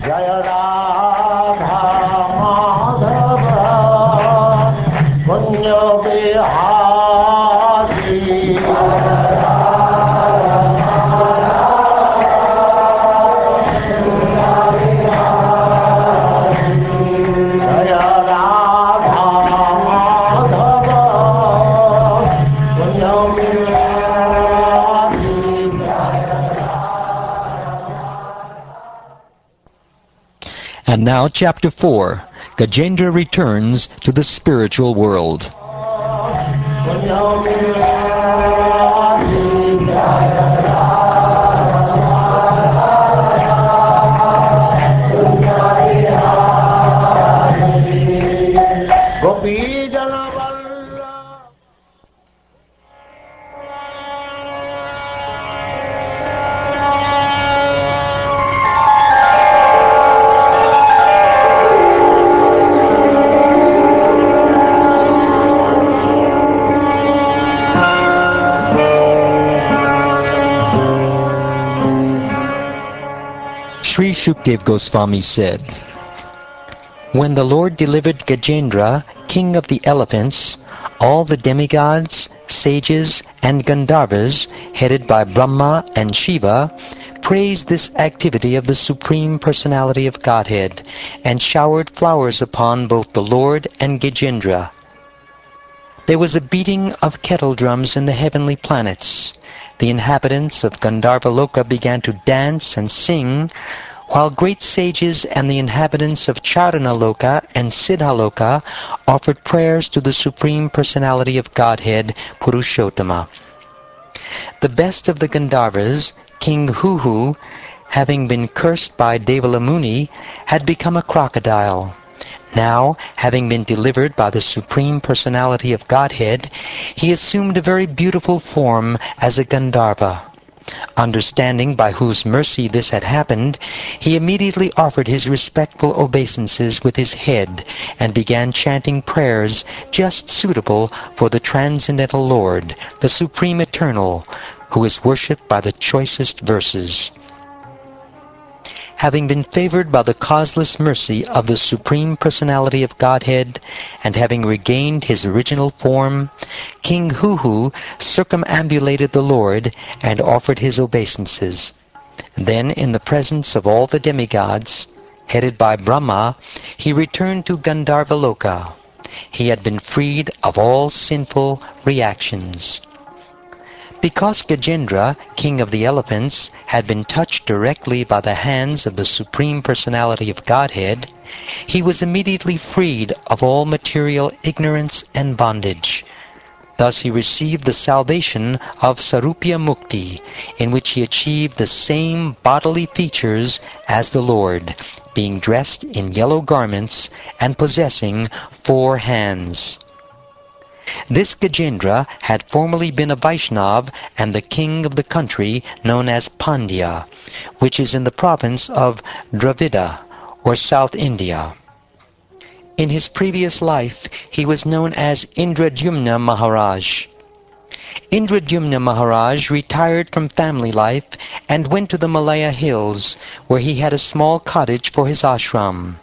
Jaya Radha Madhava Punya Vihari Jaya Radha Madhava Punya Vihari. And now Chapter 4. Gajendra returns to the spiritual world. Sri Shukdev Goswami said, "When the Lord delivered Gajendra, king of the elephants, all the demigods, sages, and Gandharvas, headed by Brahma and Shiva, praised this activity of the Supreme Personality of Godhead, and showered flowers upon both the Lord and Gajendra. There was a beating of kettle drums in the heavenly planets. The inhabitants of Gandharvaloka began to dance and sing, while great sages and the inhabitants of Charanaloka and Siddhaloka offered prayers to the Supreme Personality of Godhead, Purushottama. The best of the Gandharvas, King Huhu, having been cursed by Devala Muni, had become a crocodile. Now, having been delivered by the Supreme Personality of Godhead, he assumed a very beautiful form as a Gandharva. Understanding by whose mercy this had happened, he immediately offered his respectful obeisances with his head and began chanting prayers just suitable for the Transcendental Lord, the Supreme Eternal, who is worshipped by the choicest verses. Having been favored by the causeless mercy of the Supreme Personality of Godhead, and having regained his original form, King Huhu circumambulated the Lord and offered his obeisances. Then, in the presence of all the demigods, headed by Brahma, he returned to Gandharvaloka. He had been freed of all sinful reactions. Because Gajendra, king of the elephants, had been touched directly by the hands of the Supreme Personality of Godhead, he was immediately freed of all material ignorance and bondage. Thus he received the salvation of Sarupya Mukti, in which he achieved the same bodily features as the Lord, being dressed in yellow garments and possessing 4 hands. This Gajendra had formerly been a Vaishnav and the king of the country known as Pandya, which is in the province of Dravida, or South India. In his previous life, he was known as Indradyumna Maharaj. Indradyumna Maharaj retired from family life and went to the Malaya hills, where he had a small cottage for his ashram.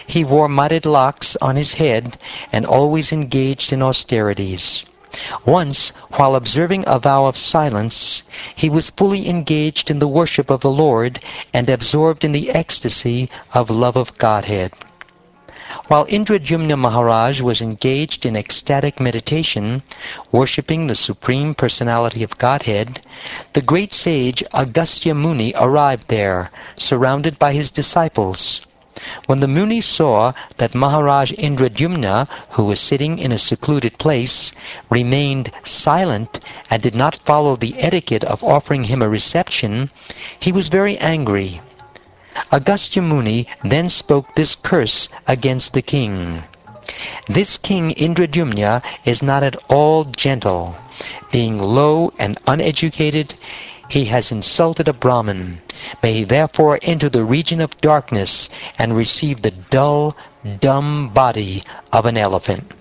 He wore matted locks on his head and always engaged in austerities. Once, while observing a vow of silence, he was fully engaged in the worship of the Lord and absorbed in the ecstasy of love of Godhead. While Indradyumna Maharaj was engaged in ecstatic meditation, worshipping the Supreme Personality of Godhead, the great sage Agastya Muni arrived there, surrounded by his disciples. When the Muni saw that Maharaj Indradyumna, who was sitting in a secluded place, remained silent and did not follow the etiquette of offering him a reception, he was very angry. Agastya Muni then spoke this curse against the king. "This king Indradyumna is not at all gentle. Being low and uneducated, he has insulted a Brahmin. May he therefore enter the region of darkness and receive the dull, dumb body of an elephant."